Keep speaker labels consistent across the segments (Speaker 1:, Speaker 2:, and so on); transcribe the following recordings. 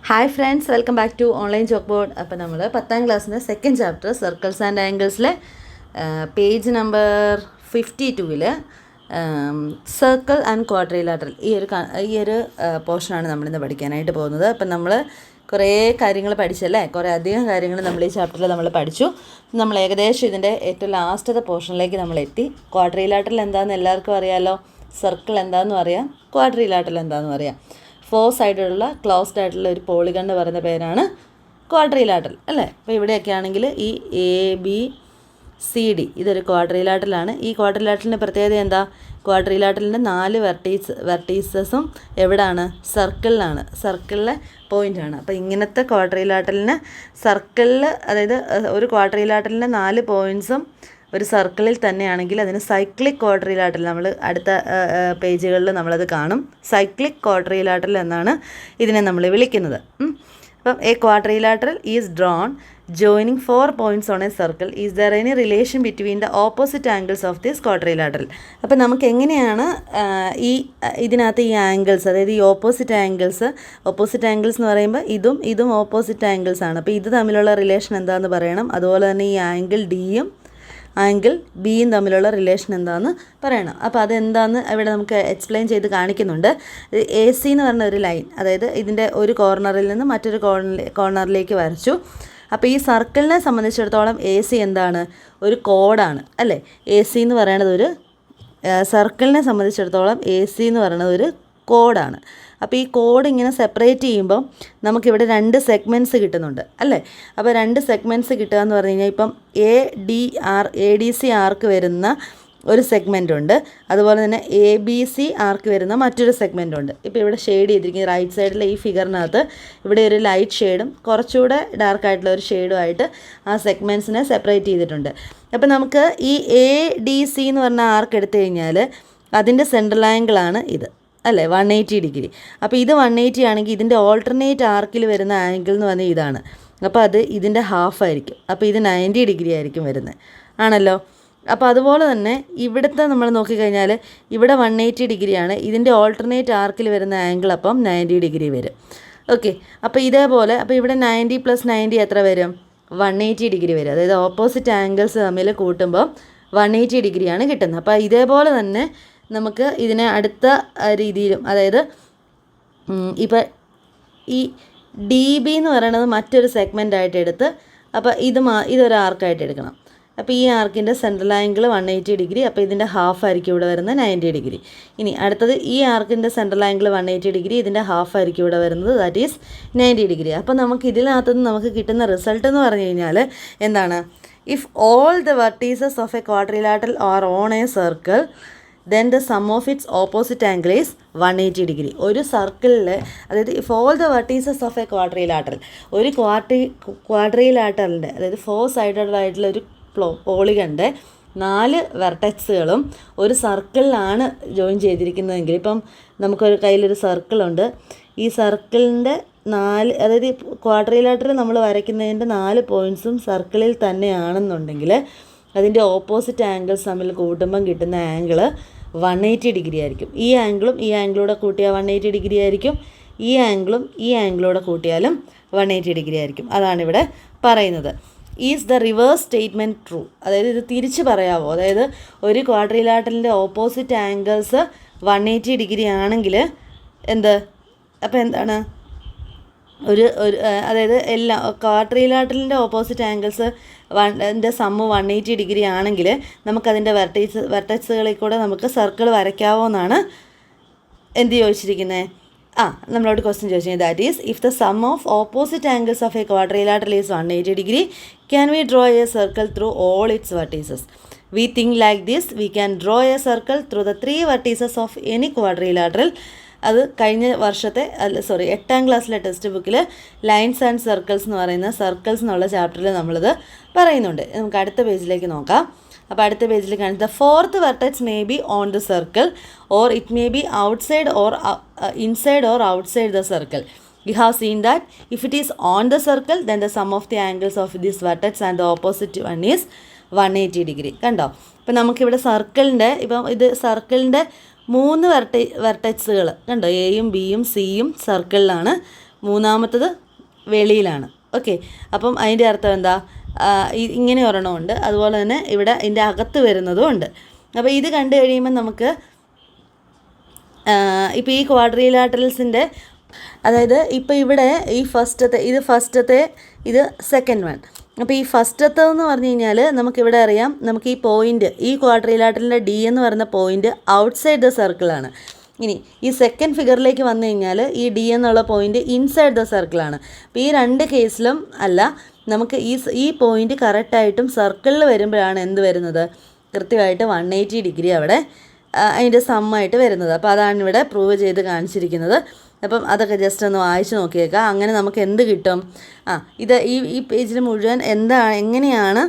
Speaker 1: Hi friends, welcome back to online chalkboard. അപ്പോൾ നമ്മൾ 10ാം ക്ലാസ്സിൻ്റെ സെക്കൻഡ് ചാപ്റ്റർ സർക്കിൾസ് ആൻഡ് ആംഗിൾസിലെ പേജ് നമ്പർ 52-ൽ സർക്കിൾ ആൻഡ് ക്വാഡ്രിലാറ്ററൽ ഈ ഒരു പോർഷനാണ് നമ്മളിന്ന് പഠിക്കാനായിട്ട് പോകുന്നത്. അപ്പം നമ്മൾ കുറേ കാര്യങ്ങൾ പഠിച്ചല്ലേ, കുറേ അധികം കാര്യങ്ങൾ നമ്മൾ ഈ ചാപ്റ്ററിൽ നമ്മൾ പഠിച്ചു. നമ്മൾ ഏകദേശം ഇതിൻ്റെ ഏറ്റവും ലാസ്റ്റത്തെ പോർഷനിലേക്ക് നമ്മൾ എത്തി. ക്വാഡ്രിലാറ്ററൽ എന്താണെന്ന് എല്ലാവർക്കും അറിയാമല്ലോ, സർക്കിൾ എന്താണെന്നും അറിയാം, ക്വാഡ്രിലാറ്ററൽ എന്താണെന്നും അറിയാം. 4 സൈഡുള്ള ക്ലോസ്ഡ് ആയിട്ടുള്ള ഒരു പോളിഗൺ എന്ന് പറയുന്ന പേരാണ് ക്വാഡ്രിലാറ്ററൽ അല്ലേ. അപ്പോൾ ഇവിടെയൊക്കെ ആണെങ്കിൽ ഈ ABCD ഇതൊരു ക്വാഡ്രിലാറ്ററലാണ്. ഈ ക്വാഡ്രിലാറ്ററലിൻ്റെ പ്രത്യേകത എന്താ? ക്വാഡ്രിലാറ്ററലിൻ്റെ 4 വെർട്ടീസസും എവിടാണ്? സർക്കിളിലെ പോയിൻ്റാണ്. അപ്പോൾ ഇങ്ങനത്തെ ക്വാഡ്രിലാറ്ററലിന് സർക്കിളിൽ, അതായത് ഒരു ക്വാഡ്രിലാറ്ററലിൻ്റെ 4 പോയിൻറ്റ്സും ഒരു സർക്കിളിൽ തന്നെയാണെങ്കിൽ അതിന് സൈക്ലിക് ക്വാഡ്രിലാറ്ററൽ, നമ്മൾ അടുത്ത പേജുകളിൽ നമ്മളത് കാണും. സൈക്ലിക് ക്വാഡ്രിലാറ്ററൽ എന്നാണ് ഇതിനെ നമ്മൾ വിളിക്കുന്നത്. അപ്പം A quadrilateral is drawn joining 4 points on a circle. Is there any relation between the opposite angles of this quadrilateral? അപ്പോൾ നമുക്ക് എങ്ങനെയാണ് ഇതിനകത്ത് ഈ ആംഗിൾസ്, അതായത് ഈ ഓപ്പോസിറ്റ് ആംഗിൾസ് എന്ന് പറയുമ്പോൾ ഇതും ഓപ്പോസിറ്റ് ആംഗിൾസ് ആണ്. അപ്പോൾ ഇത് തമ്മിലുള്ള റിലേഷൻ എന്താണെന്ന് പറയണം. അതുപോലെ തന്നെ ഈ ആംഗിൾ ഡിയും ആംഗിൾ ബിയും തമ്മിലുള്ള റിലേഷൻ എന്താണെന്ന് പറയണം. അപ്പോൾ അതെന്താണെന്ന് ഇവിടെ നമുക്ക് എക്സ്പ്ലെയിൻ ചെയ്ത് കാണിക്കുന്നുണ്ട്. AC എന്ന് പറഞ്ഞ ഒരു ലൈൻ, അതായത് ഇതിൻ്റെ ഒരു കോർണറിൽ നിന്ന് മറ്റൊരു കോർണറിലേക്ക് വരച്ചു. അപ്പോൾ ഈ സർക്കിളിനെ സംബന്ധിച്ചിടത്തോളം AC എന്താണ്? ഒരു കോഡാണ് അല്ലേ. AC എന്ന് പറയുന്നത് ഒരു സർക്കിളിനെ സംബന്ധിച്ചിടത്തോളം AC എന്ന് പറയുന്നത് ഒരു കോഡാണ്. അപ്പോൾ ഈ കോഡ് ഇങ്ങനെ സെപ്പറേറ്റ് ചെയ്യുമ്പം നമുക്കിവിടെ 2 സെഗ്മെൻറ്റ്സ് കിട്ടുന്നുണ്ട് അല്ലേ. അപ്പോൾ 2 സെഗ്മെൻറ്റ്സ് കിട്ടുക എന്ന് പറഞ്ഞു കഴിഞ്ഞാൽ ഇപ്പം ADC ആർക്ക് വരുന്ന ഒരു സെഗ്മെൻ്റ് ഉണ്ട്, അതുപോലെ തന്നെ ABC ആർക്ക് വരുന്ന മറ്റൊരു സെഗ്മെൻ്റ് ഉണ്ട്. ഇപ്പോൾ ഇവിടെ ഷെയ്ഡ് ചെയ്തിരിക്കുന്നത് റൈറ്റ് സൈഡിലെ ഈ ഫിഗറിനകത്ത് ഇവിടെ ഒരു ലൈറ്റ് ഷെയ്ഡും കുറച്ചുകൂടെ ഡാർക്കായിട്ടുള്ള ഒരു ഷെയ്ഡുമായിട്ട് ആ സെഗ്മെൻറ്റ്സിനെ സെപ്പറേറ്റ് ചെയ്തിട്ടുണ്ട്. അപ്പോൾ നമുക്ക് ഈ ADC എന്ന് പറഞ്ഞ ആർക്ക് എടുത്തു കഴിഞ്ഞാൽ അതിൻ്റെ സെൻട്രൽ ആംഗിളാണ് ഇത് അല്ലേ, 180 ഡിഗ്രി. അപ്പോൾ ഇത് 180 ആണെങ്കിൽ ഇതിൻ്റെ ഓൾട്ടർനേറ്റ് ആർക്കിൽ വരുന്ന ആംഗിൾ എന്ന് പറഞ്ഞാൽ ഇതാണ്. അപ്പോൾ അത് ഇതിൻ്റെ ഹാഫ് ആയിരിക്കും. അപ്പോൾ ഇത് 90 ഡിഗ്രി ആയിരിക്കും വരുന്നത് ആണല്ലോ. അപ്പോൾ അതുപോലെ തന്നെ ഇവിടുത്തെ നമ്മൾ നോക്കിക്കഴിഞ്ഞാൽ ഇവിടെ 180 ഡിഗ്രിയാണ്, ഇതിൻ്റെ ഓൾട്ടർനേറ്റ് ആർക്കിൽ വരുന്ന ആംഗിൾ അപ്പം 90 ഡിഗ്രി വരും. ഓക്കെ, അപ്പോൾ ഇതേപോലെ അപ്പോൾ ഇവിടെ 90 + 90 എത്ര വരും? 180 ഡിഗ്രി വരും. അതായത് ഓപ്പോസിറ്റ് ആംഗിൾസ് തമ്മിൽ കൂട്ടുമ്പോൾ 180 ഡിഗ്രിയാണ് കിട്ടുന്നത്. അപ്പോൾ ഇതേപോലെ തന്നെ നമുക്ക് ഇതിനെ അടുത്ത രീതിയിലും, അതായത് ഇപ്പോൾ ഈ DB എന്ന് പറയുന്നത് മറ്റൊരു സെഗ്മെൻ്റായിട്ട് എടുത്ത് അപ്പോൾ ഇതൊരു ആർക്കായിട്ട് എടുക്കണം. അപ്പോൾ ഈ ആർക്കിൻ്റെ സെൻട്രൽ ആംഗിൾ 180 ഡിഗ്രി, അപ്പോൾ ഇതിൻ്റെ ഹാഫ് ആയിരിക്കും ഇവിടെ വരുന്നത് 90 ഡിഗ്രി. ഇനി അടുത്തത് ഈ ആർക്കിൻ്റെ സെൻട്രൽ ആംഗിൾ 180 ഡിഗ്രി, ഇതിൻ്റെ ഹാഫ് ആയിരിക്കും ഇവിടെ വരുന്നത്, ദാറ്റ് ഈസ് 90 ഡിഗ്രി. അപ്പോൾ നമുക്ക് ഇതിനകത്തുനിന്ന് നമുക്ക് കിട്ടുന്ന റിസൾട്ട് എന്ന് പറഞ്ഞു കഴിഞ്ഞാൽ എന്താണ്? If all the vertices of a quadrilateral R on A circle, then the sum of its opposite angle is 180 degree. ഒരു സർക്കിളിൽ, അതായത് if all the vertices of a quadrilateral, ഒരു ക്വാഡ്രിലാറ്ററലിൻ്റെ, അതായത് 4 സൈഡഡ് ആയിട്ടുള്ള ഒരു പോളിഗണിൻ്റെ 4 വെർട്ടെക്സുകളും ഒരു സർക്കിളിലാണ് ജോയിൻ ചെയ്തിരിക്കുന്നതെങ്കിൽ, ഇപ്പം നമുക്കൊരു കയ്യിലൊരു സർക്കിളുണ്ട്, ഈ സർക്കിളിൻ്റെ 4, അതായത് ക്വാഡ്രിലാറ്ററൽ നമ്മൾ വരയ്ക്കുന്നതിൻ്റെ 4 പോയിൻറ്റ്സും സർക്കിളിൽ തന്നെയാണെന്നുണ്ടെങ്കിൽ അതിൻ്റെ ഓപ്പോസിറ്റ് ആംഗിൾസ് തമ്മിൽ കൂട്ടുമ്പം കിട്ടുന്ന ആംഗിൾ 180 ഡിഗ്രി ആയിരിക്കും. ഈ ആംഗിളും ഈ ആംഗിളൂടെ കൂട്ടിയാൽ 180 ഡിഗ്രി ആയിരിക്കും, ഈ ആംഗിളും ഈ ആംഗിളൂടെ കൂട്ടിയാലും 180 ഡിഗ്രി ആയിരിക്കും. അതാണിവിടെ പറയുന്നത്. Is the reverse statement true? അതായത് ഇത് തിരിച്ച് പറയാമോ? അതായത് ഒരു ക്വാഡ്രിലാറ്ററലിൻ്റെ ഓപ്പോസിറ്റ് ആംഗിൾസ് 180 ഡിഗ്രി ആണെങ്കിൽ അപ്പോൾ എന്താണ് അതായത് എല്ലാ ക്വാഡ്രിലാറ്ററലിൻ്റെ ഓപ്പോസിറ്റ് ആംഗിൾസ് സമ്മ് 180 ഡിഗ്രി ആണെങ്കിൽ നമുക്കതിൻ്റെ വെർട്ടക്സുകളിൽ കൂടെ നമുക്ക് സർക്കിൾ വരയ്ക്കാവോ എന്നാണ് ചോദിച്ചിരിക്കുന്നത്. നമ്മളോട് ക്വസ്റ്റ്യൻ ചോദിച്ചിരിക്കുന്നത്, that is if the sum of opposite angles of a quadrilateral is 180 degree, can we draw A circle through all it's vertices? We think like this, we can draw A circle through the 3 vertices of any quadrilateral. അത് കഴിഞ്ഞ വർഷത്തെ 8ാം ക്ലാസ്സിലെ text ബുക്കിൽ lines and circles എന്ന് പറയുന്ന circles എന്നുള്ള ചാപ്റ്ററിൽ നമ്മളിത് പറയുന്നുണ്ട്. നമുക്ക് അടുത്ത പേജിലേക്ക് നോക്കാം. അപ്പോൾ അടുത്ത പേജിൽ കാണിച്ച 4th vertex may be on the circle or it may be outside or inside or outside the circle. You have seen that if it is on the circle then the sum of the angles of this vertex and the opposite one is 180 degree. കണ്ടോ? ഇപ്പം നമുക്കിവിടെ ഇത് സർക്കിളിൻ്റെ 3 വെർട്ടക്സുകൾ കണ്ടോ, എയും ബിയും സിയും സർക്കിളിലാണ് മൂന്നാമത്തത് വെളിയിലാണ്. ഓക്കെ, അപ്പം അതിൻ്റെ അർത്ഥം എന്താ? ഇങ്ങനെ ഒരെണ്ണമുണ്ട്, അതുപോലെ തന്നെ ഇവിടെ ഇതിൻ്റെ അകത്ത് വരുന്നതും ഉണ്ട്. അപ്പോൾ ഇത് കണ്ടു കഴിയുമ്പോൾ നമുക്ക് ഇപ്പോൾ ഈ ക്വാഡ്രിലാറ്ററൽസിൻ്റെ, അതായത് ഇപ്പോൾ ഇവിടെ ഈ ഫസ്റ്റത്തെ ഇത് സെക്കൻഡ് വൺ. അപ്പോൾ ഈ ഫസ്റ്റത്തെന്ന് പറഞ്ഞു കഴിഞ്ഞാൽ നമുക്കിവിടെ അറിയാം, നമുക്ക് ഈ പോയിൻ്റ്, ഈ ക്വാഡ്രിലാറ്ററലിൻ്റെ ഡി എന്ന് പറയുന്ന പോയിൻ്റ് ഔട്ട്സൈഡ് ദ സർക്കിളാണ്. ഇനി ഈ സെക്കൻഡ് ഫിഗറിലേക്ക് വന്നു കഴിഞ്ഞാൽ ഈ ഡി എന്നുള്ള പോയിൻ്റ് ഇൻസൈഡ് ദ സർക്കിളാണ്. അപ്പോൾ ഈ രണ്ട് കേസിലും അല്ല, നമുക്ക് ഈ പോയിൻ്റ് കറക്റ്റായിട്ടും സർക്കിളിൽ വരുമ്പോഴാണ് എന്ത് വരുന്നത്? കൃത്യമായിട്ട് 180 ഡിഗ്രി അവിടെ അതിൻ്റെ സമ്മായിട്ട് വരുന്നത്. അപ്പോൾ അതാണ് ഇവിടെ പ്രൂവ് ചെയ്ത് കാണിച്ചിരിക്കുന്നത്. അപ്പം അതൊക്കെ ജസ്റ്റ് ഒന്ന് വായിച്ച് നോക്കിയേക്കാം. അങ്ങനെ നമുക്ക് എന്ത് കിട്ടും? ഇത് ഈ പേജിൽ മുഴുവൻ എങ്ങനെയാണ്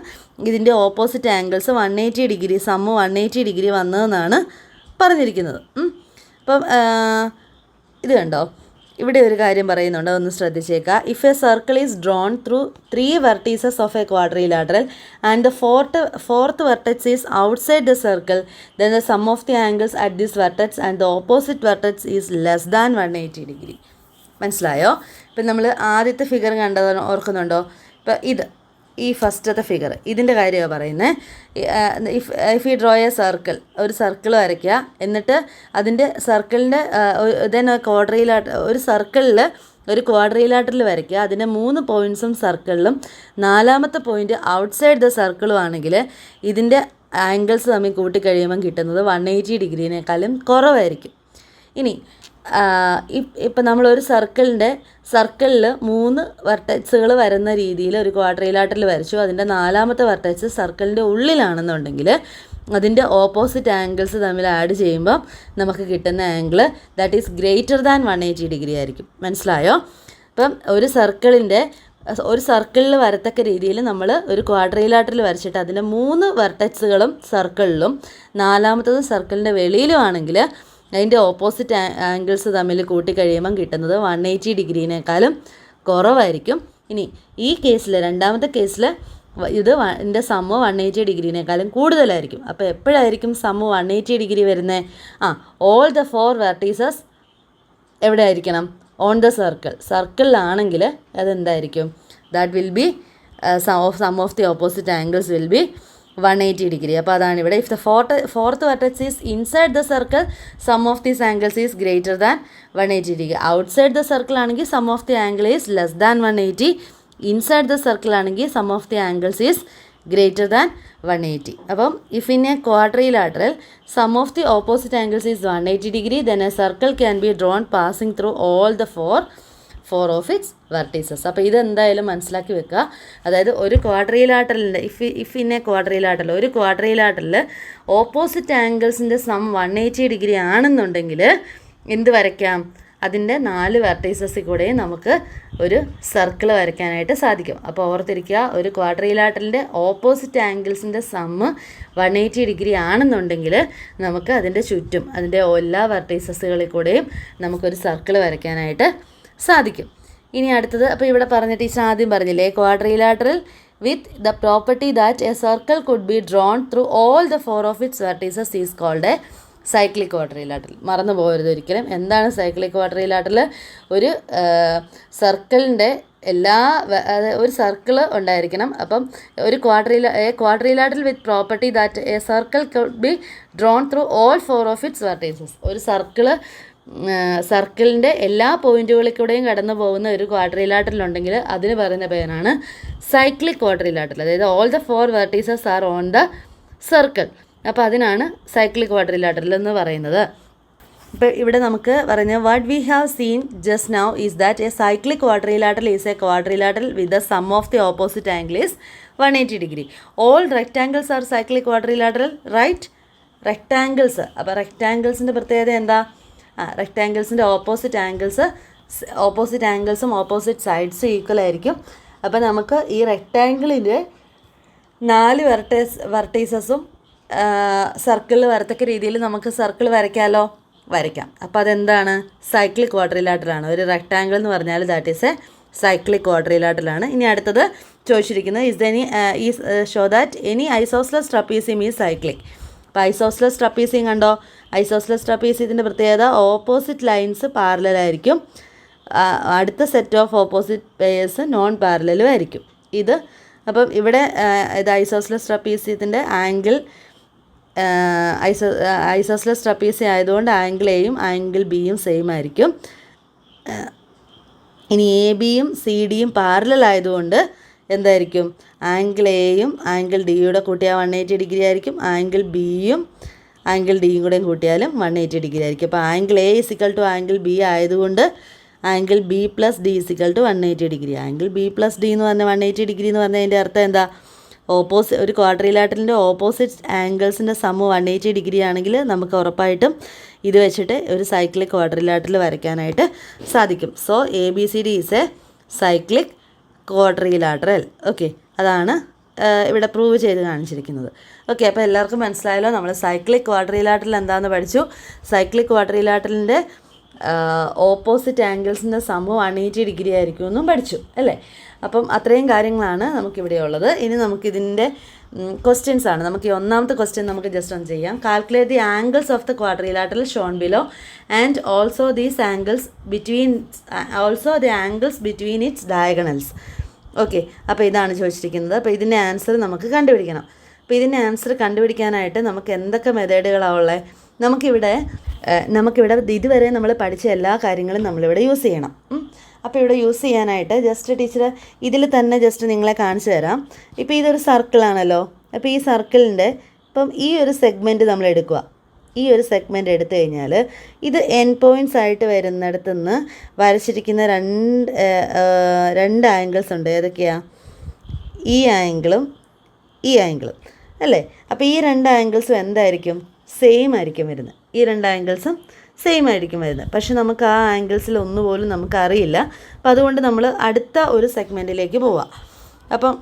Speaker 1: ഇതിൻ്റെ opposite angles 180 degree, sum 180 degree വന്നതെന്നാണ് പറഞ്ഞിരിക്കുന്നത്. അപ്പം ഇത് കണ്ടോ, ഇവിടെ ഒരു കാര്യം പറയുന്നുണ്ട്, ഒന്ന് ശ്രദ്ധിച്ചേക്കുക. If a circle is drawn through 3 vertices of a quadrilateral and the fourth vertex is outside the circle, then the sum of the angles at this vertex and the opposite vertex is less than 180 degree. മനസ്സിലായോ? ഇപ്പം നമ്മൾ ആദ്യത്തെ figure കണ്ടത് ഓർക്കുന്നുണ്ടോ? ഇപ്പം ഈ ഫസ്റ്റത്തെ figure, ഇതിൻ്റെ കാര്യമാണ് പറയുന്നത്. If you draw A circle, ഒരു സർക്കിൾ വരയ്ക്കുക, എന്നിട്ട് അതിൻ്റെ സർക്കിളിൻ്റെ ഒരു ക്വാഡ്രിലാറ്ററൽ വരയ്ക്കുക, അതിൻ്റെ 3 പോയിൻറ്റ്സും സർക്കിളിലും 4ാമത്തെ പോയിൻറ്റ് ഔട്ട്സൈഡ് ദ സർക്കിളും ആണെങ്കിൽ ഇതിൻ്റെ ആംഗിൾസ് തമ്മിൽ കൂട്ടിക്കഴിയുമ്പം കിട്ടുന്നത് 180 ഡിഗ്രീനേക്കാളും കുറവായിരിക്കും. ഇനി ഇപ്പം നമ്മളൊരു സർക്കിളിൽ 3 വെർട്ടെക്സുകൾ വരുന്ന രീതിയിൽ ഒരു ക്വാഡ്രിലാറ്ററൽ വരച്ചു, അതിൻ്റെ 4ാമത്തെ വെർട്ടെക്സ് സർക്കിളിൻ്റെ ഉള്ളിലാണെന്നുണ്ടെങ്കിൽ അതിൻ്റെ ഓപ്പോസിറ്റ് ആംഗിൾസ് തമ്മിൽ ആഡ് ചെയ്യുമ്പോൾ നമുക്ക് കിട്ടുന്ന angle that is greater than 180 degree ആയിരിക്കും. മനസ്സിലായോ? അപ്പം ഒരു സർക്കിളിൽ വരത്തക്ക രീതിയിൽ നമ്മൾ ഒരു ക്വാഡ്രിലാറ്ററൽ വരച്ചിട്ട് അതിൻ്റെ 3 വെർട്ടെക്സുകളും സർക്കിളിലും 4ാമത്തത് സർക്കിളിൻ്റെ വെളിയിലും ആണെങ്കിൽ അതിൻ്റെ ഓപ്പോസിറ്റ് ആംഗിൾസ് തമ്മിൽ കൂട്ടിക്കഴിയുമ്പം കിട്ടുന്നത് 180 ഡിഗ്രീനേക്കാളും കുറവായിരിക്കും. ഇനി ഈ കേസിൽ, രണ്ടാമത്തെ കേസിൽ ഇതിൻ്റെ സമ്മ് 180 ഡിഗ്രീനേക്കാളും കൂടുതലായിരിക്കും. അപ്പോൾ എപ്പോഴായിരിക്കും സമ്മ് 180 ഡിഗ്രി വരുന്നത്? ഓൾ ദ 4 വെർട്ടീസസ് എവിടെ ആയിരിക്കണം? ഓൺ ദ സർക്കിളിലാണെങ്കിൽ അതെന്തായിരിക്കും? That will be sum of the opposite angles will be 180 degree. അപ്പോൾ അതാണ് ഇവിടെ. If the fourth vertex is inside the circle, sum of these angles is greater than 180 degree. Outside the circle ആണെങ്കിൽ sum of the angle is less than 180. Inside the circle ആണെങ്കിൽ sum of the angles is greater than 180. അപ്പം if in a quadrilateral sum of the opposite angles is 180 degree, then a circle can be drawn passing through all the four of its vertices. അപ്പോൾ ഇതെന്തായാലും മനസ്സിലാക്കി വെക്കുക. അതായത് ഒരു ക്വാഡ്രിലാറ്ററലിൻ്റെ if in a quadrilateral, ഒരു quadrilateral opposite ആംഗിൾസിൻ്റെ sum 180 degree ആണെന്നുണ്ടെങ്കിൽ എന്ത് വരയ്ക്കാം? അതിൻ്റെ 4 വെർട്ടീസസിൽ കൂടെയും നമുക്ക് ഒരു സർക്കിൾ വരയ്ക്കാനായിട്ട് സാധിക്കും. അപ്പോൾ ഓർത്തിരിക്കുക, ഒരു ക്വാഡ്രിലാറ്ററലിൻ്റെ ഓപ്പോസിറ്റ് ആംഗിൾസിൻ്റെ സമ്മ് 180 ഡിഗ്രി ആണെന്നുണ്ടെങ്കിൽ നമുക്ക് അതിൻ്റെ ചുറ്റും, അതിൻ്റെ എല്ലാ വെർട്ടീസസുകളിൽ കൂടെയും നമുക്കൊരു സർക്കിൾ വരയ്ക്കാനായിട്ട് സാധിക്കും. ഇനി അടുത്തത്, അപ്പോൾ ഇവിടെ പറഞ്ഞിട്ട് ടീച്ചർ ആദ്യം പറഞ്ഞില്ലേ, quadrilateral with the property that a circle could be drawn through all the 4 of its vertices is called a cyclic quadrilateral. മറന്നു പോകരുത് ഒരിക്കലും. എന്താണ് സൈക്ലിക് ക്വാഡ്രിലാറ്ററൽ? ഒരു സർക്കിളിൻ്റെ ഒരു സർക്കിൾ ഉണ്ടായിരിക്കണം. അപ്പം ഒരു quadrilateral with property that a circle could be drawn through all 4 of its vertices. ഒരു സർക്കിളിൻ്റെ എല്ലാ പോയിന്റുകളിൽ കൂടെയും കടന്നു പോകുന്ന ഒരു ക്വാഡ്രിലാറ്ററൽ ഉണ്ടെങ്കിൽ അതിന് പറയുന്ന പേരാണ് സൈക്ലിക് ക്വാഡ്രിലാറ്ററൽ. അതായത് all the 4 vertices R on the circle. അപ്പോൾ അതിനാണ് സൈക്ലിക് ക്വാഡ്രിലാറ്ററൽ എന്ന് പറയുന്നത്. ഇപ്പോൾ ഇവിടെ നമുക്ക് പറയുന്നത് what we have seen just now is that a cyclic quadrilateral is a quadrilateral with the sum of the opposite angle is 180 degree. All rectangles are cyclic quadrilateral, right? Rectangles. അപ്പോൾ റെക്റ്റാങ്കിൾസിൻ്റെ പ്രത്യേകത എന്താ? റെക്റ്റാങ്കിൾസിൻ്റെ ഓപ്പോസിറ്റ് ആംഗിൾസും opposite സൈഡ്സും equal ആയിരിക്കും. അപ്പോൾ നമുക്ക് ഈ റെക്റ്റാങ്കിളിൻ്റെ 4 വെർട്ടീസസും സർക്കിളിൽ വരത്തക്ക രീതിയിൽ നമുക്ക് സർക്കിൾ വരയ്ക്കാം. അപ്പോൾ അതെന്താണ്? സൈക്ലിക് ക്വാഡ്രിലാറ്ററലാണ്. ഒരു റെക്റ്റാങ്കിൾ എന്ന് പറഞ്ഞാൽ ദാറ്റ് ഈസ് എ സൈക്ലിക് ക്വാഡ്രിലാറ്ററലാണ്. ഇനി അടുത്തത് ചോദിച്ചിരിക്കുന്നത് show that any isosceles trapezium is cyclic. അപ്പോൾ ഐസോസ്ലസ് ട്രപ്പീസിയം കണ്ടോ? ഐസോസ്ലസ് ട്രപ്പീസിയത്തിൻ്റെ പ്രത്യേകത ഓപ്പോസിറ്റ് ലൈൻസ് പാരലൽ ആയിരിക്കും. അടുത്ത set of opposite pairs non പാരലലും ആയിരിക്കും. ഇത് അപ്പം ഇവിടെ ഇത് ഐസോസ്ലസ് ട്രപ്പീസിയത്തിൻ്റെ ആംഗിൾ ഐസോസ്ലസ് ട്രപ്പീസി ആയതുകൊണ്ട് ആംഗിൾ എയും ആംഗിൾ ബിയും സെയിം ആയിരിക്കും. ഇനി എ ബിയും സി ഡിയും പാരലൽ ആയതുകൊണ്ട് എന്തായിരിക്കും, ആംഗിൾ എയും ആംഗിൾ ഡിയുടെ കൂട്ടിയാൽ 180 ഡിഗ്രി ആയിരിക്കും. ആംഗിൾ ബിയും ആംഗിൾ ഡിയും കൂടെയും കൂട്ടിയാലും 180 ഡിഗ്രി ആയിരിക്കും. അപ്പോൾ angle A is equal to angle B ആയതുകൊണ്ട് angle B plus D is equal to 180 degree. Angle B plus D എന്ന് പറഞ്ഞാൽ 180 ഡിഗ്രി എന്ന് പറഞ്ഞാൽ അതിൻ്റെ അർത്ഥം എന്താ, ഒരു ക്വാഡ്രിലാറ്ററലിൻ്റെ ഓപ്പോസിറ്റ് ആംഗിൾസിൻ്റെ സമ്മ് 180 ഡിഗ്രി ആണെങ്കിൽ നമുക്ക് ഉറപ്പായിട്ടും ഇത് വെച്ചിട്ട് ഒരു സൈക്ലിക് ക്വാഡ്രിലാറ്ററൽ വരയ്ക്കാനായിട്ട് സാധിക്കും. So A B C D is a cyclic quadrilateral. Okay, അതാണ് ഇവിടെ പ്രൂവ് ചെയ്ത് കാണിച്ചിരിക്കുന്നത്. ഓക്കെ, അപ്പോൾ എല്ലാവർക്കും മനസ്സിലായല്ലോ. നമ്മൾ സൈക്ലിക് ക്വാഡ്രിലാറ്ററൽ എന്താണെന്ന് പഠിച്ചു. സൈക്ലിക് ക്വാഡ്രിലാറ്ററലിൻ്റെ ഓപ്പോസിറ്റ് ആംഗിൾസിൻ്റെ സമ്മ് 180 ഡിഗ്രി ആയിരിക്കും എന്നും പഠിച്ചു അല്ലേ. അപ്പം അത്രയും കാര്യങ്ങളാണ് നമുക്കിവിടെ ഉള്ളത്. ഇനി നമുക്കിതിൻ്റെ ക്വസ്റ്റ്യൻസ് ആണ്. നമുക്ക് ഈ ഒന്നാമത്തെ ക്വസ്റ്റ്യൻ നമുക്ക് ജസ്റ്റ് ഒന്ന് ചെയ്യാം. Calculate the angles of the quadrilateral Sean below and also the angles between it's diagonals. Okay, അപ്പോൾ ഇതാണ് ചോദിച്ചിരിക്കുന്നത്. അപ്പോൾ ഇതിൻ്റെ ആൻസർ നമുക്ക് കണ്ടുപിടിക്കണം. അപ്പോൾ ഇതിൻ്റെ ആൻസർ കണ്ടുപിടിക്കാനായിട്ട് നമുക്ക് എന്തൊക്കെ മെത്തേഡുകളാണ് ഉള്ളത്? നമുക്കിവിടെ ഇതുവരെ നമ്മൾ പഠിച്ച എല്ലാ കാര്യങ്ങളും നമ്മളിവിടെ യൂസ് ചെയ്യണം. അപ്പോൾ ഇവിടെ യൂസ് ചെയ്യാനായിട്ട് ജസ്റ്റ് ടീച്ചർ ഇതിൽ തന്നെ ജസ്റ്റ് നിങ്ങളെ കാണിച്ചു തരാം. ഇപ്പോൾ ഇതൊരു സർക്കിളാണല്ലോ. അപ്പോൾ ഈ സർക്കിളിൻ്റെ ഇപ്പം ഈ ഒരു സെഗ്മെൻറ്റ് നമ്മൾ എടുക്കുക. ഈ ഒരു സെഗ്മെൻറ്റ് എടുത്തു കഴിഞ്ഞാൽ ഇത് എൻ പോയിൻറ്റ്സ് ആയിട്ട് വരുന്നിടത്തു നിന്ന് വരച്ചിരിക്കുന്ന രണ്ട് ആംഗിൾസ് ഉണ്ട്. ഏതൊക്കെയാണ്? ഈ ആംഗിളും ഈ ആംഗിളും അല്ലേ. അപ്പോൾ ഈ രണ്ട് ആംഗിൾസും എന്തായിരിക്കും? സെയിം ആയിരിക്കും വരുന്നത്. ഈ രണ്ട് ആംഗിൾസും സെയിം ആയിരിക്കും വരുന്നത്. പക്ഷെ നമുക്ക് ആ ആംഗിൾസിൽ ഒന്നുപോലും നമുക്കറിയില്ല. അപ്പോൾ അതുകൊണ്ട് നമ്മൾ അടുത്ത ഒരു സെഗ്മെൻറ്റിലേക്ക് പോവാം. അപ്പം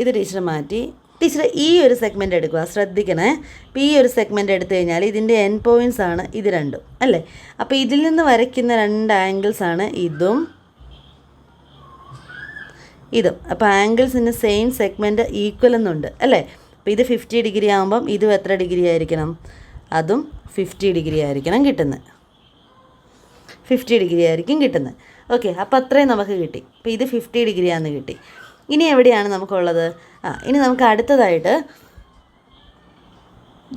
Speaker 1: ഇത് ടീച്ചർ മാറ്റി ടീച്ചർ ഈ ഒരു സെഗ്മെൻറ്റ് എടുക്കുക. ശ്രദ്ധിക്കണേ. ഇപ്പോൾ ഈ ഒരു സെഗ്മെൻറ്റ് എടുത്തു കഴിഞ്ഞാൽ ഇതിൻ്റെ എൻ പോയിൻറ്റ്സ് ആണ് ഇത് രണ്ടും അല്ലേ. അപ്പോൾ ഇതിൽ നിന്ന് വരയ്ക്കുന്ന രണ്ട് ആംഗിൾസാണ് ഇതും ഇതും. അപ്പോൾ ആംഗിൾസിന് സെയിം സെഗ്മെൻറ്റ് ഈക്വൽ എന്നുണ്ട് അല്ലേ. അപ്പോൾ ഇത് 50 ഡിഗ്രി ആകുമ്പം ഇതും എത്ര ഡിഗ്രി ആയിരിക്കണം? അതും 50 ഡിഗ്രി ആയിരിക്കണം കിട്ടുന്നത്. 50 ഡിഗ്രി ആയിരിക്കും കിട്ടുന്നത്. ഓക്കെ, അപ്പോൾ അത്രയും നമുക്ക് കിട്ടി. അപ്പോൾ ഇത് 50 ഡിഗ്രിയാണെന്ന് കിട്ടി. ഇനി എവിടെയാണ് നമുക്കുള്ളത്? ഇനി നമുക്ക് അടുത്തതായിട്ട്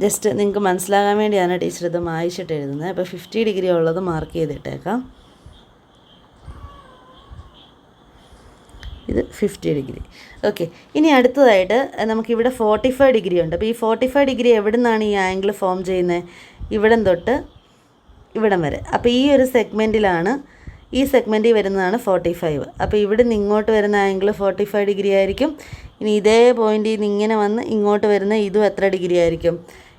Speaker 1: ജസ്റ്റ് നിങ്ങൾക്ക് മനസ്സിലാകാൻ വേണ്ടിയാണ് ടീച്ചർ ഇത് മായിച്ചിട്ട് എഴുതുന്നത്. അപ്പോൾ 50 ഡിഗ്രി ഉള്ളത് മാർക്ക് ചെയ്തിട്ടേക്കാം. ഇത് 50 ഡിഗ്രി. ഓക്കെ, ഇനി അടുത്തതായിട്ട് നമുക്കിവിടെ 45 ഡിഗ്രി ഉണ്ട്. അപ്പോൾ ഈ 45 ഡിഗ്രി എവിടെ നിന്നാണ് ഈ ആംഗിൾ ഫോം ചെയ്യുന്നത്? ഇവിടം തൊട്ട് ഇവിടം വരെ. അപ്പോൾ ഈ ഒരു സെഗ്മെൻറ്റിലാണ്, ഈ സെഗ്മെൻറ്റിൽ വരുന്നതാണ് 45. അപ്പോൾ ഇവിടെ നിന്ന് ഇങ്ങോട്ട് വരുന്ന ആംഗിൾ 45 ഡിഗ്രി ആയിരിക്കും. ഇനി ഇതേ പോയിൻറ്റിൽ നിന്ന് ഇങ്ങനെ വന്ന് ഇങ്ങോട്ട് വരുന്ന ഇതും എത്ര ഡിഗ്രി ആയിരിക്കും?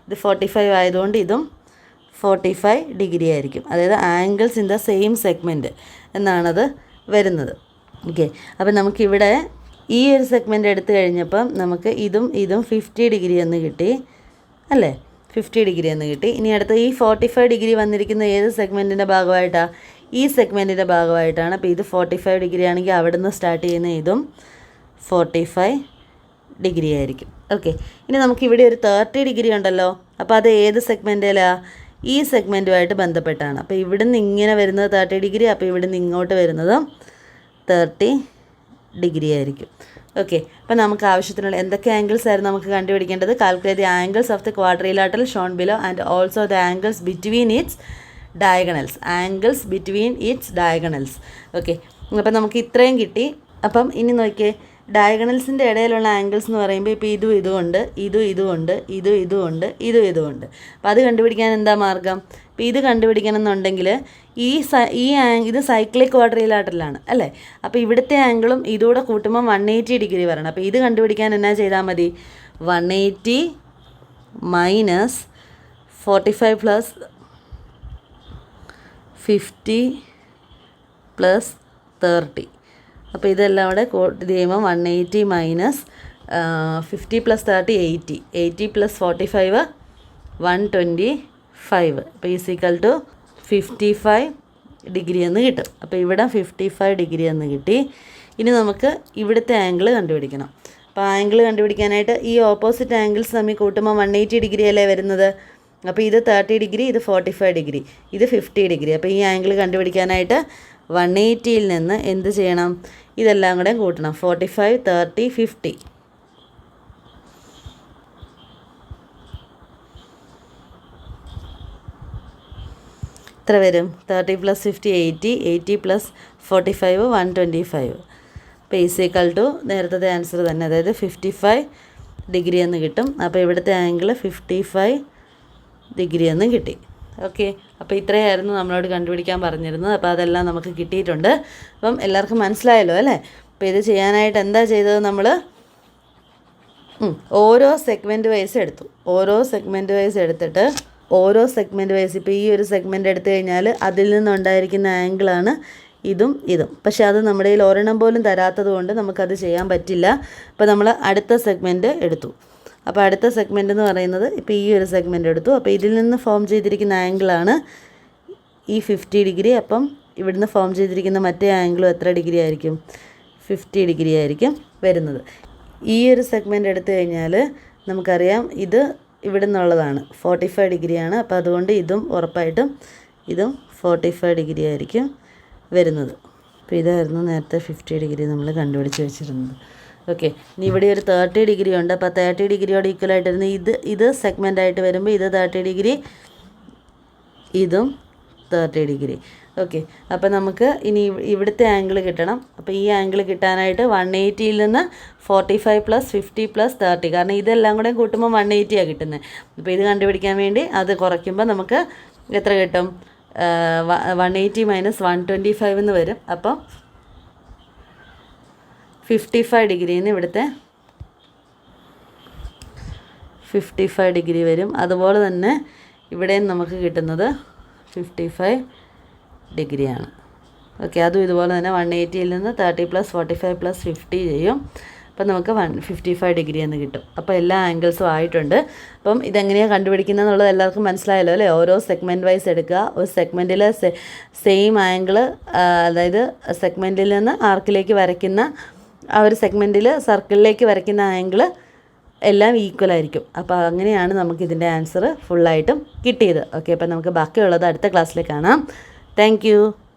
Speaker 1: ഇത് 45 ആയതുകൊണ്ട് ഇതും 45 ഡിഗ്രി ആയിരിക്കും. അതായത് angles in the same segment എന്നാണത് വരുന്നത്. ഓക്കെ, അപ്പോൾ നമുക്കിവിടെ ഈ ഒരു സെഗ്മെൻറ്റ് എടുത്തു കഴിഞ്ഞപ്പം നമുക്ക് ഇതും 50 ഡിഗ്രി എന്ന് കിട്ടി അല്ലേ. 50 ഡിഗ്രി എന്ന് കിട്ടി. ഇനി അടുത്ത ഈ 45 ഡിഗ്രി വന്നിരിക്കുന്ന ഏത് സെഗ്മെൻറ്റിൻ്റെ ഭാഗമായിട്ടാണ്? ഈ സെഗ്മെൻറ്റിൻ്റെ ഭാഗമായിട്ടാണ്. അപ്പോൾ ഇത് 45 ഡിഗ്രി ആണെങ്കിൽ അവിടെ നിന്ന് സ്റ്റാർട്ട് ചെയ്യുന്ന ഇതും 45 ഡിഗ്രി ആയിരിക്കും. ഓക്കെ, ഇനി നമുക്കിവിടെ ഒരു 30 ഡിഗ്രി ഉണ്ടല്ലോ. അപ്പോൾ അത് ഏത് സെഗ്മെൻറ്റിലാണ്? ഈ സെഗ്മെൻറ്റുമായിട്ട് ബന്ധപ്പെട്ടാണ്. അപ്പോൾ ഇവിടുന്ന് ഇങ്ങനെ വരുന്നത് 30 ഡിഗ്രി. അപ്പോൾ ഇവിടുന്ന് ഇങ്ങോട്ട് വരുന്നതും 30 ഡിഗ്രി ആയിരിക്കും. ഓക്കെ, അപ്പോൾ നമുക്ക് ആവശ്യത്തിനുള്ള എന്തൊക്കെ ആംഗിൾസ് ആയിരുന്നു നമുക്ക് കണ്ടുപിടിക്കേണ്ടത്? Calculate the angles of the quadrilateral Sean below and also the angles between it's diagonals. Angles between it's diagonals. Okay, അപ്പം നമുക്ക് ഇത്രയും കിട്ടി. അപ്പം ഇനി നോക്കിയേ, ഡയഗണൽസിൻ്റെ ഇടയിലുള്ള ആംഗിൾസ് എന്ന് പറയുമ്പോൾ ഇപ്പോൾ ഇതുമുണ്ട്, ഇതുമുണ്ട്. അപ്പോൾ അത് കണ്ടുപിടിക്കാൻ എന്താ മാർഗം? ഇപ്പോൾ ഇത് കണ്ടുപിടിക്കണം എന്നുണ്ടെങ്കിൽ ഇത് സൈക്ലിക് ക്വാഡ്രിലാറ്ററലാണ് അല്ലേ. അപ്പോൾ ഇവിടുത്തെ ആംഗിളും ഇതുകൂടെ കൂട്ടുമ്പോൾ 180 ഡിഗ്രി വരണം. അപ്പോൾ ഇത് കണ്ടുപിടിക്കാൻ എന്നാ ചെയ്താൽ മതി? 180 മൈനസ് 45 പ്ലസ് 50 പ്ലസ് 30. അപ്പോൾ ഇതെല്ലാം കൂടെ കൂട്ടി ചെയ്യുമ്പോൾ 180 മൈനസ് 50 പ്ലസ് 30 80 പ്ലസ് 45 125. അപ്പോൾ ഈസ് ഈക്വൽ ടു 55 ഡിഗ്രി എന്ന് കിട്ടും. അപ്പോൾ ഇവിടെ 55 ഡിഗ്രി എന്ന് കിട്ടി. ഇനി നമുക്ക് ഇവിടുത്തെ ആംഗിൾ കണ്ടുപിടിക്കണം. അപ്പോൾ ആംഗിൾ കണ്ടുപിടിക്കാനായിട്ട് ഈ ഓപ്പോസിറ്റ് ആംഗിൾസ് തമ്മിൽ കൂട്ടുമ്പോൾ 180 ഡിഗ്രി അല്ലേ വരുന്നത്. അപ്പോൾ ഇത് 30 ഡിഗ്രി, ഇത് 45 ഡിഗ്രി, ഇത് 50 ഡിഗ്രി. അപ്പോൾ ഈ ആംഗിൾ കണ്ടുപിടിക്കാനായിട്ട് 180 നിന്ന് എന്ത് ചെയ്യണം, ഇതെല്ലാം കൂടെ കൂട്ടണം. 45, 30, 50. എത്ര വരും? 30 + 50 80, 80 + 45 125. അപ്പോൾ ഈക്വൽ ടു നേരത്തെ ആൻസർ തന്നെ, അതായത് 55 ഡിഗ്രി എന്ന് കിട്ടും. അപ്പോൾ ഇവിടുത്തെ ആംഗിൾ 55 ഡിഗ്രി എന്ന് കിട്ടി. ഓക്കെ, അപ്പോൾ ഇത്രയായിരുന്നു നമ്മളോട് കണ്ടുപിടിക്കാൻ പറഞ്ഞിരുന്നത്. അപ്പോൾ അതെല്ലാം നമുക്ക് കിട്ടിയിട്ടുണ്ട്. അപ്പം എല്ലാവർക്കും മനസ്സിലായല്ലോ അല്ലേ? അപ്പോൾ ഇത് ചെയ്യാനായിട്ട് എന്താ ചെയ്തത്, നമ്മൾ ഓരോ സെഗ്മെൻറ്റ് വൈസ് എടുത്തു. ഓരോ സെഗ്മെൻറ്റ് വൈസ് എടുത്തിട്ട് ഓരോ സെഗ്മെൻറ്റ് വൈസ്, ഇപ്പോൾ ഈ ഒരു സെഗ്മെൻറ്റ് എടുത്തു കഴിഞ്ഞാൽ അതിൽ നിന്നുണ്ടായിരിക്കുന്ന ആംഗിളാണ് ഇതും ഇതും. പക്ഷേ അത് നമ്മുടെ കയ്യിൽ ഒരെണ്ണം പോലും തരാത്തത് കൊണ്ട് നമുക്കത് ചെയ്യാൻ പറ്റില്ല. അപ്പോൾ നമ്മൾ അടുത്ത സെഗ്മെൻറ്റ് എടുത്തു. അപ്പോൾ അടുത്ത സെഗ്മെൻറ്റ് എന്ന് പറയുന്നത് ഇപ്പോൾ ഈ ഒരു സെഗ്മെൻറ്റ് എടുത്തു. അപ്പോൾ ഇതിൽ നിന്ന് ഫോം ചെയ്തിരിക്കുന്ന ആംഗിളാണ് ഈ 50 ഡിഗ്രി. അപ്പം ഇവിടുന്ന് ഫോം ചെയ്തിരിക്കുന്ന മറ്റേ ആംഗിളും എത്ര ഡിഗ്രി ആയിരിക്കും? 50 ഡിഗ്രി ആയിരിക്കും വരുന്നത്. ഈ ഒരു സെഗ്മെൻറ്റ് എടുത്തു കഴിഞ്ഞാൽ നമുക്കറിയാം ഇത് ഇവിടെ നിന്നുള്ളതാണ്, 45 ഡിഗ്രിയാണ്. അപ്പോൾ അതുകൊണ്ട് ഇതും ഉറപ്പായിട്ടും ഇതും 45 ഡിഗ്രി ആയിരിക്കും വരുന്നത്. അപ്പോൾ ഇതായിരുന്നു നേരത്തെ 50 ഡിഗ്രി നമ്മൾ കണ്ടുപിടിച്ച് വെച്ചിരുന്നത്. ഓക്കെ, ഇനി ഇവിടെ ഒരു 30 ഡിഗ്രി ഉണ്ട്. അപ്പോൾ 30 ഡിഗ്രിയോട് ഈക്വൽ ആയിട്ടിരുന്ന് ഇത് സെഗ്മെൻ്റ് ആയിട്ട് വരുമ്പോൾ ഇത് 30 ഡിഗ്രി, ഇതും 30 ഡിഗ്രി. ഓക്കെ, അപ്പോൾ നമുക്ക് ഇനി ഇവിടുത്തെ ആംഗിൾ കിട്ടണം. അപ്പോൾ ഈ ആംഗിൾ കിട്ടാനായിട്ട് 180 നിന്ന് 45 + 50 + 30, കാരണം ഇതെല്ലാം കൂടെ കൂട്ടുമ്പോൾ 180 കിട്ടുന്നത്. അപ്പോൾ ഇത് കണ്ടുപിടിക്കാൻ വേണ്ടി അത് കുറയ്ക്കുമ്പോൾ നമുക്ക് എത്ര കിട്ടും? 180 - 125 എന്ന് വരും. അപ്പോൾ 55 ഡിഗ്രിന്ന് ഇവിടുത്തെ 55 ഡിഗ്രി വരും. അതുപോലെ തന്നെ ഇവിടെയും നമുക്ക് കിട്ടുന്നത് 55 ഡിഗ്രിയാണ്. ഓക്കെ, അതും ഇതുപോലെ തന്നെ 180 നിന്ന് 30 + 45 + 50 ചെയ്യും. അപ്പം നമുക്ക് 155 ഡിഗ്രി എന്ന് കിട്ടും. അപ്പോൾ എല്ലാ ആംഗിൾസും ആയിട്ടുണ്ട്. അപ്പം ഇതെങ്ങനെയാണ് കണ്ടുപിടിക്കുന്നത് എന്നുള്ളത് എല്ലാവർക്കും മനസ്സിലായല്ലോ അല്ലേ? ഓരോ സെഗ്മെൻറ്റ് വൈസ് എടുക്കുക. ഒരു സെഗ്മെൻറ്റിൽ സെയിം ആംഗിൾ, അതായത് സെഗ്മെൻറ്റിൽ നിന്ന് ആർക്കിലേക്ക് വരയ്ക്കുന്ന ആ ഒരു സെഗ്മെൻറ്റിൽ സർക്കിളിലേക്ക് വരയ്ക്കുന്ന ആംഗിൾ എല്ലാം ഈക്വൽ ആയിരിക്കും. അപ്പോൾ അങ്ങനെയാണ് നമുക്കിതിൻ്റെ ആൻസർ ഫുള്ളായിട്ടും കിട്ടിയത്. ഓക്കെ, അപ്പോൾ നമുക്ക് ബാക്കിയുള്ളത് അടുത്ത ക്ലാസ്സിൽ കാണാം. Thank you.